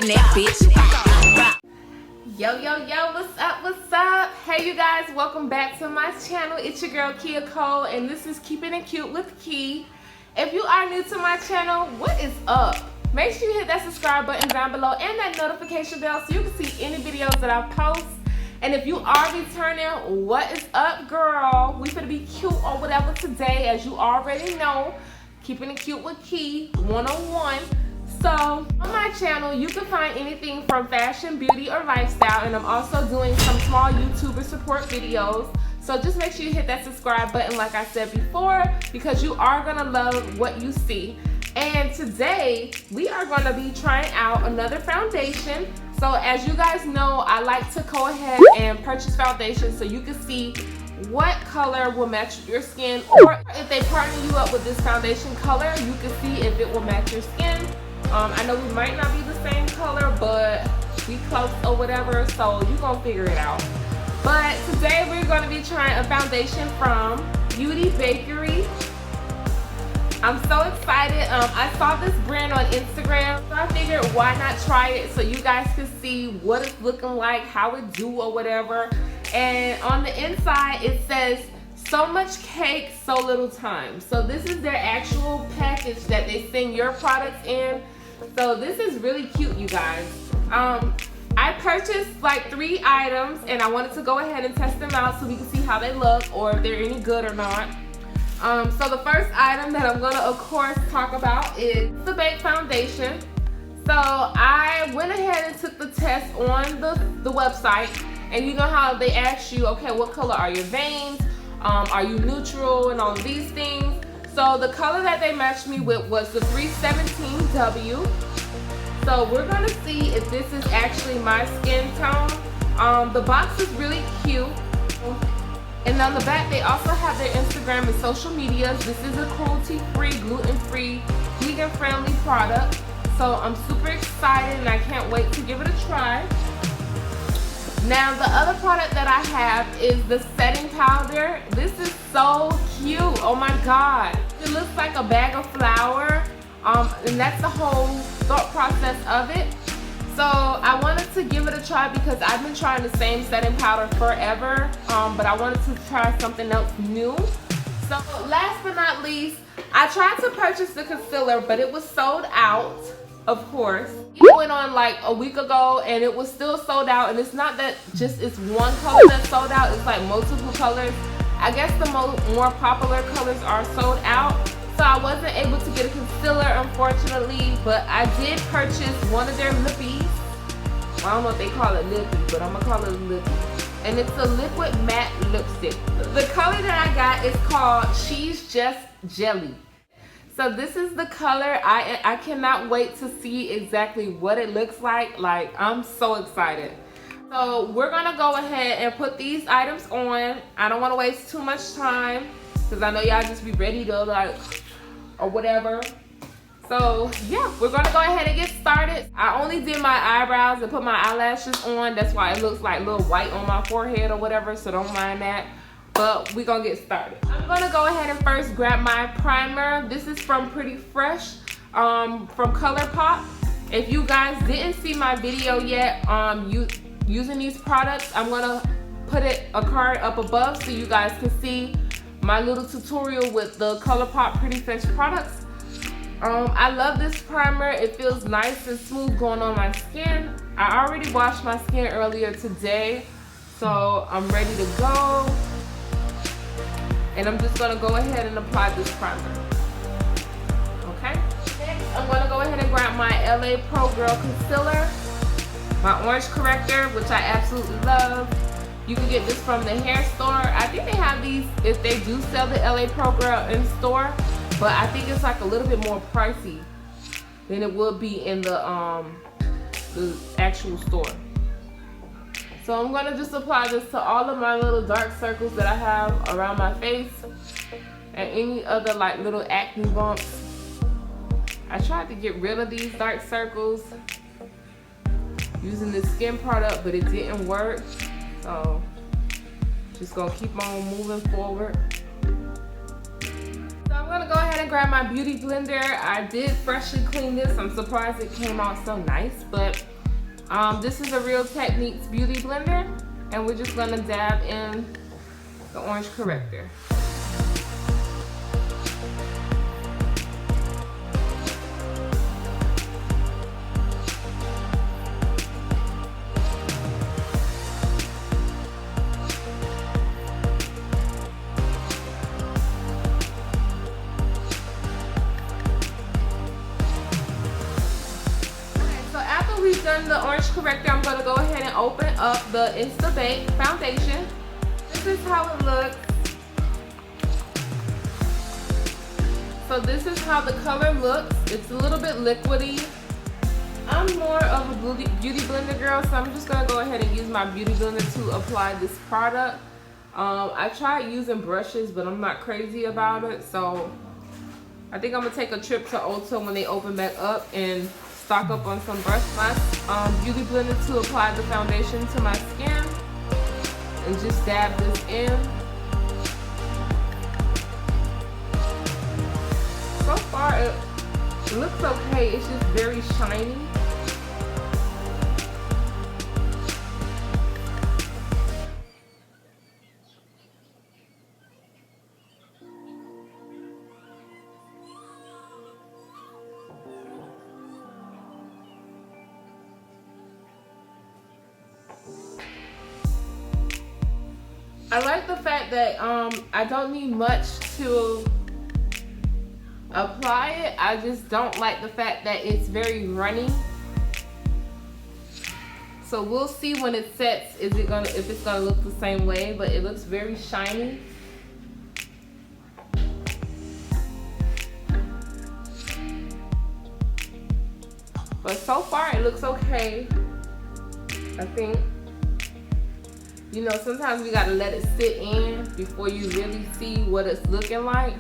in that bitch. Yo, what's up? Hey you guys, welcome back to my channel. It's your girl Kia Cole, and this is Keeping It Cute with Key. If you are new to my channel, what is up? Make sure you hit that subscribe button down below and that notification bell so you can see any videos that I post. And if you are returning, what is up, girl? We finna be cute or whatever today, as you already know. Keeping It Cute with Key 101. So on my channel, you can find anything from fashion, beauty, or lifestyle, and I'm also doing some small YouTuber support videos. So just make sure you hit that subscribe button like I said before, because you are gonna love what you see. And today, we are gonna be trying out another foundation. So as you guys know, I like to go ahead and purchase foundation so you can see what color will match your skin, or if they partner you up with this foundation color, you can see if it will match your skin. I know we might not be the same color, but we close or whatever, so you're gonna figure it out. But today we're gonna be trying a foundation from Bakerie. I'm so excited. I saw this brand on Instagram, so I figured why not try it so you guys can see what it's looking like, how it do or whatever. And on the inside it says, so much cake, so little time. So this is their actual package that they send your products in. So this is really cute, you guys. I purchased like 3 items and I wanted to go ahead and test them out so we can see how they look or if they're any good or not. So the first item that I'm gonna of course talk about is the Bake Foundation. So I went ahead and took the test on the website, and you know how they ask you, okay, what color are your veins? Are you neutral and all these things? So the color that they matched me with was the 317W. So we're gonna see if this is actually my skin tone. The box is really cute. And on the back, they also have their Instagram and social medias. This is a cruelty-free, gluten-free, vegan-friendly product. So I'm super excited and I can't wait to give it a try. Now the other product that I have is the setting powder. This is so cute, oh my god. It looks like a bag of flour, and that's the whole thought process of it. So I wanted to give it a try because I've been trying the same setting powder forever, but I wanted to try something else new. So last but not least, I tried to purchase the concealer, but it was sold out. Of course, it went on like a week ago and it was still sold out. And it's not that just it's one color that's sold out, it's like multiple colors. I guess the more popular colors are sold out, so I wasn't able to get a concealer unfortunately, but I did purchase one of their lippies. Well, I don't know if they call it lippy, but I'm gonna call it lippy, and it's a liquid matte lipstick. The color that I got is called She's Just Jelly. So this is the color. I cannot wait to see exactly what it looks like. Like, I'm so excited. So we're gonna go ahead and put these items on. I don't wanna waste too much time because I know y'all just be ready to like, or whatever. So yeah, we're gonna go ahead and get started. I only did my eyebrows and put my eyelashes on. That's why it looks like a little white on my forehead or whatever, so don't mind that. But we're gonna get started. I'm gonna go ahead and first grab my primer. This is from Pretty Fresh, from Colourpop. If you guys didn't see my video yet using these products, I'm gonna put a card up above so you guys can see my little tutorial with the Colourpop Pretty Fresh products. I love this primer. It feels nice and smooth going on my skin. I already washed my skin earlier today, so I'm ready to go. And I'm just gonna go ahead and apply this primer. Okay? Next, I'm gonna go ahead and grab my LA Pro Girl Concealer, my orange corrector, which I absolutely love. You can get this from the hair store. I think they have these if they do sell the LA Pro Girl in store, but I think it's like a little bit more pricey than it would be in the actual store. So I'm gonna just apply this to all of my little dark circles that I have around my face and any other like little acne bumps. I tried to get rid of these dark circles using this skin product, but it didn't work. So just gonna keep on moving forward. So I'm gonna go ahead and grab my beauty blender. I did freshly clean this. I'm surprised it came out so nice, but This is a Real Techniques beauty blender, and we're just gonna dab in the orange corrector. We've done the orange corrector. I'm going to go ahead and open up the Insta Bake foundation. This is how it looks. So this is how the color looks. It's a little bit liquidy. I'm more of a beauty blender girl, so I'm just going to go ahead and use my beauty blender to apply this product. I tried using brushes, but I'm not crazy about it, so I think I'm going to take a trip to Ulta when they open back up and stock up on some brush. My beauty blender to apply the foundation to my skin and just dab this in. So far it looks okay, it's just very shiny. I like the fact that I don't need much to apply it. I just don't like the fact that it's very runny. So we'll see when it sets if it's gonna look the same way, but it looks very shiny. But so far it looks okay, I think. You know, sometimes we gotta let it sit in before you really see what it's looking like.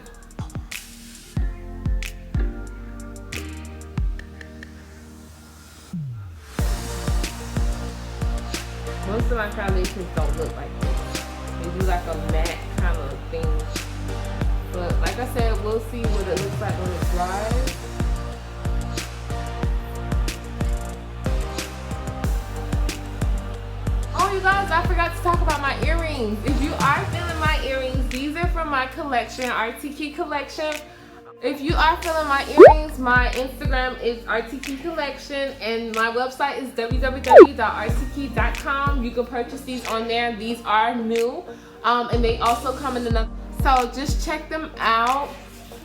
Most of my foundations don't look like this. They do like a matte kind of thing. But like I said, we'll see what it looks like when it dries. You guys, I forgot to talk about my earrings. If you are feeling my earrings, these are from my collection, RTK collection. If you are feeling my earrings, my Instagram is RTK collection and my website is www.rtk.com. You can purchase these on there. These are new, and they also come in another. So just check them out.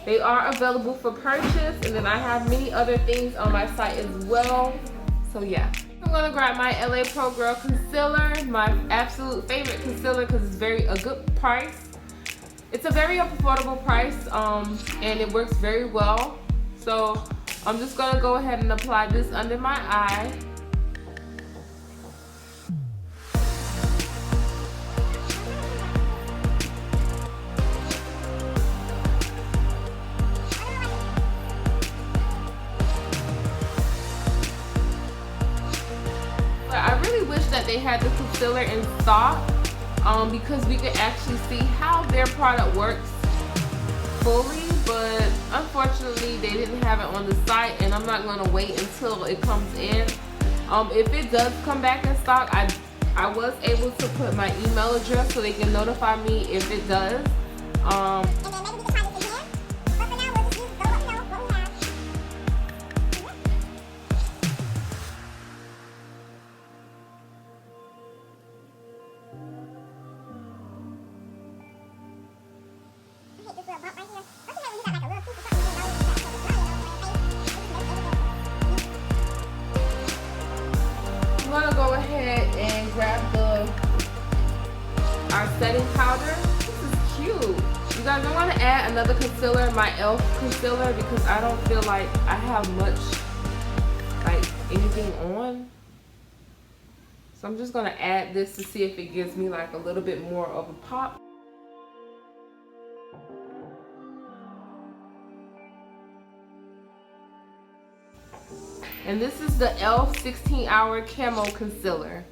They are available for purchase, and then I have many other things on my site as well. So yeah. I'm gonna grab my LA Pro Girl concealer, my absolute favorite concealer because it's a good price. It's a very affordable price, and it works very well. So I'm just gonna go ahead and apply this under my eye. I really wish that they had the concealer in stock because we could actually see how their product works fully, but unfortunately they didn't have it on the site, and I'm not going to wait until it comes in. If it does come back in stock, I was able to put my email address so they can notify me if it does. I'm gonna go ahead and grab our setting powder. This is cute. You guys, I want to add another concealer, my e.l.f. concealer, because I don't feel like I have much, like, anything on. So I'm just gonna add this to see if it gives me like a little bit more of a pop. And this is the e.l.f. 16-Hour Camo Concealer,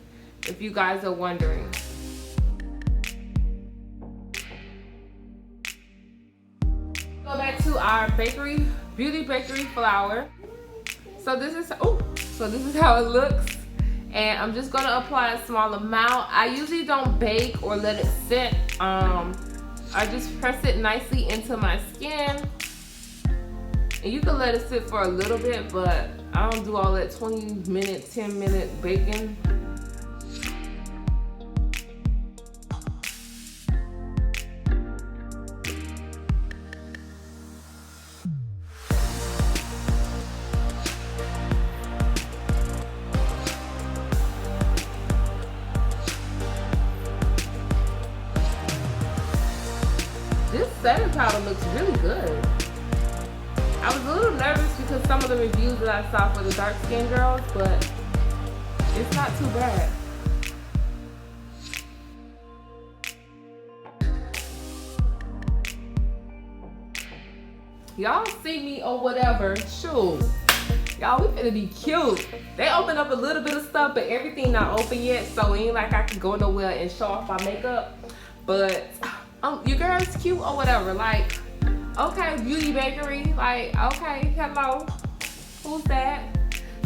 if you guys are wondering. Go back to our Beauty Bakerie flour. So this is how it looks. And I'm just gonna apply a small amount. I usually don't bake or let it sit. I just press it nicely into my skin. And you can let it sit for a little bit, but I don't do all that 20-minute, 10-minute baking. This setting powder looks really good. I was a little nervous because some of the reviews that I saw for the dark skinned girls, but it's not too bad. Y'all see me or whatever, shoot. Y'all, we finna be cute. They opened up a little bit of stuff, but everything not open yet, so it ain't like I can go nowhere and show off my makeup. But your girl's cute or whatever, like, okay, beauty bakery, like, okay, hello, who's that?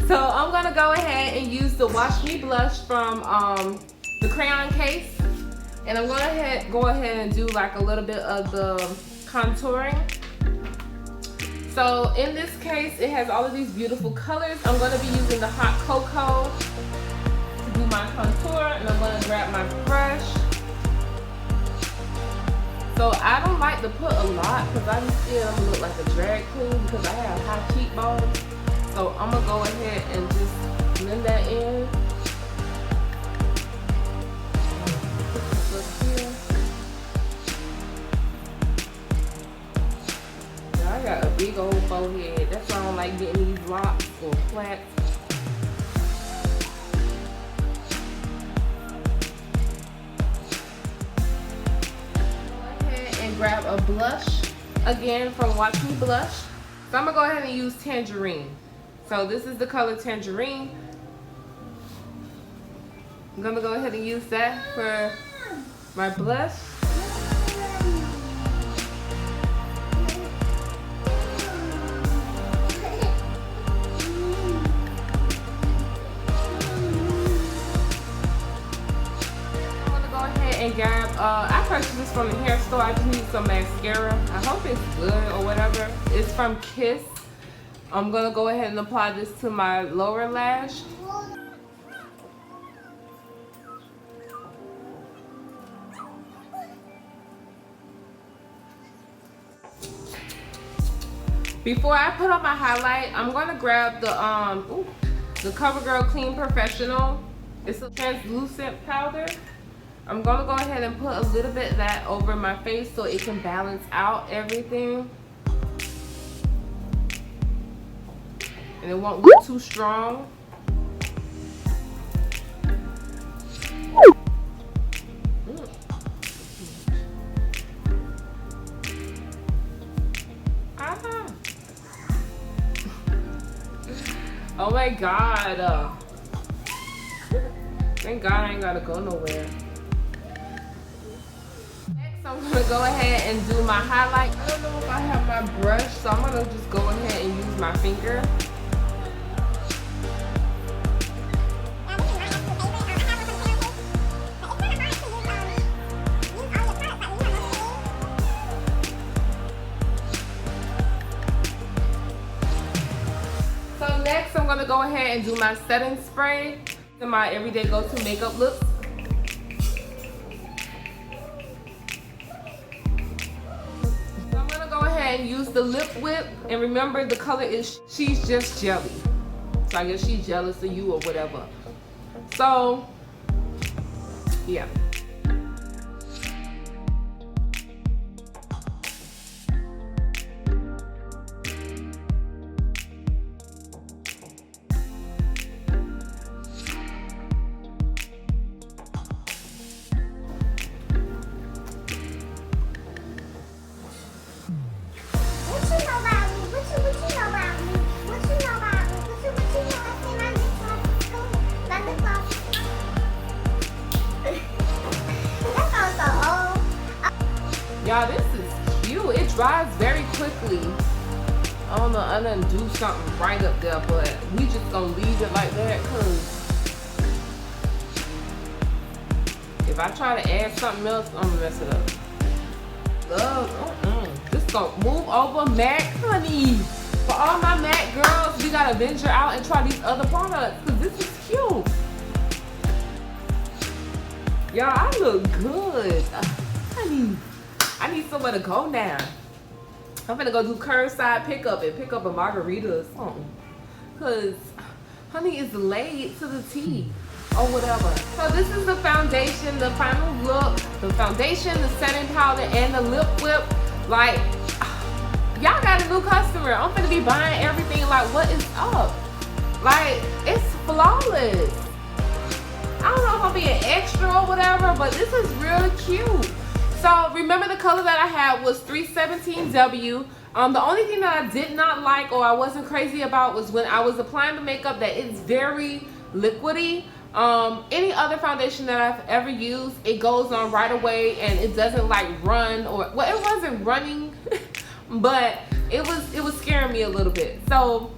So I'm gonna go ahead and use the Wash Me blush from the crayon case, and I'm gonna go ahead and do like a little bit of the contouring. So in this case, it has all of these beautiful colors. I'm gonna be using the hot cocoa to do my contour, and I'm gonna grab my brush. So I don't like to put a lot because I just feel I'm gonna look like a drag queen because I have high cheekbones. So I'm gonna go ahead and just blend that in. Look here. Now I got a big old forehead. That's why I don't like getting these locks or plaits. Grab a blush again from Watch Me Blush. So I'm gonna go ahead and use Tangerine. So this is the color Tangerine. I'm gonna go ahead and use that for my blush. And grab, I purchased this from the hair store. I just need some mascara. I hope it's good or whatever. It's from Kiss. I'm gonna go ahead and apply this to my lower lash. Before I put on my highlight, I'm gonna grab the CoverGirl Clean Professional. It's a translucent powder. I'm gonna go ahead and put a little bit of that over my face so it can balance out everything. And it won't look too strong. Oh my God. Thank God I ain't gotta go nowhere. I'm gonna go ahead and do my highlight. I don't know if I have my brush, so I'm gonna just go ahead and use my finger. So next I'm gonna go ahead and do my setting spray to my everyday go-to makeup looks. And use the lip whip, and remember the color is She's Just Jelly, so I guess she's jealous of you or whatever. So yeah. Y'all, this is cute. It dries very quickly. I don't know, I done do something right up there, but we just gonna leave it like that because If I try to add something else, I'm gonna mess it up. Just gonna move over MAC, honey. For all my MAC girls, we gotta venture out and try these other products because this is cute. Y'all, I look good. Honey, I need somewhere to go now. I'm gonna go do curbside pickup and pick up a margarita or something. Cause honey is laid to the T or whatever. So this is the foundation, the final look, the foundation, the setting powder, and the lip whip. Like, y'all got a new customer. I'm gonna be buying everything. Like, what is up? Like, it's flawless. I don't know if I'm being extra or whatever, but this is really cute. So remember the color that I had was 317W. The only thing that I did not like or I wasn't crazy about was when I was applying the makeup that it's very liquidy. Any other foundation that I've ever used, it goes on right away and it doesn't like run, or well, it wasn't running, but it was scaring me a little bit. So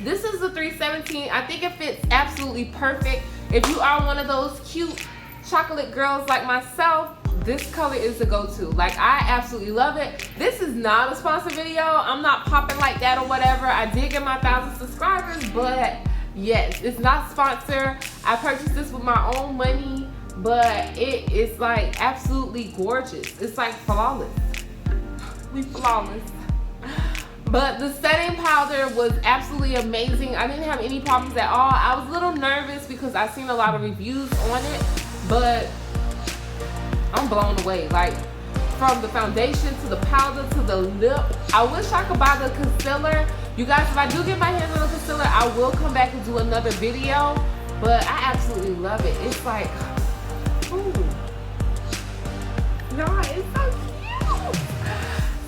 this is the 317. I think it fits absolutely perfect. If you are one of those cute chocolate girls like myself, this color is the go-to. Like, I absolutely love it. This is not a sponsored video. I'm not popping like that or whatever. I did get my 1,000 subscribers, but yes, it's not sponsored. I purchased this with my own money, but it is like absolutely gorgeous. It's like flawless. We flawless. But the setting powder was absolutely amazing. I didn't have any problems at all. I was a little nervous because I've seen a lot of reviews on it, but I'm blown away. Like, from the foundation to the powder to the lip. I wish I could buy the concealer. You guys, if I do get my hands on the concealer, I will come back and do another video. But I absolutely love it. It's like, ooh. No, it's so cute.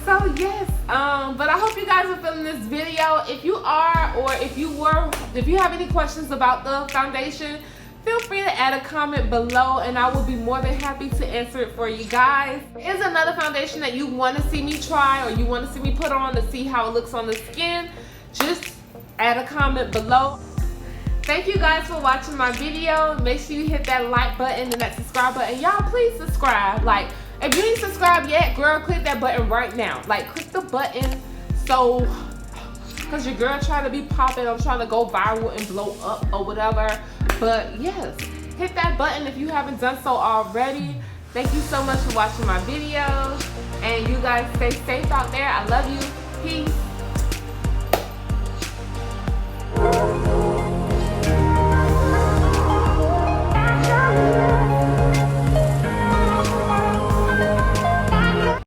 So yes, but I hope you guys are feeling this video. If you are, or if you have any questions about the foundation, feel free to add a comment below and I will be more than happy to answer it for you guys. Is another foundation that you want to see me try or you want to see me put on to see how it looks on the skin? Just add a comment below. Thank you guys for watching my video. Make sure you hit that like button and that subscribe button. Y'all please subscribe. Like, if you ain't subscribed yet, girl, click that button right now. Like, click the button so, because your girl trying to be popping, I'm trying to go viral and blow up or whatever. But yes, hit that button if you haven't done so already. Thank you so much for watching my videos. And you guys stay safe out there. I love you. Peace.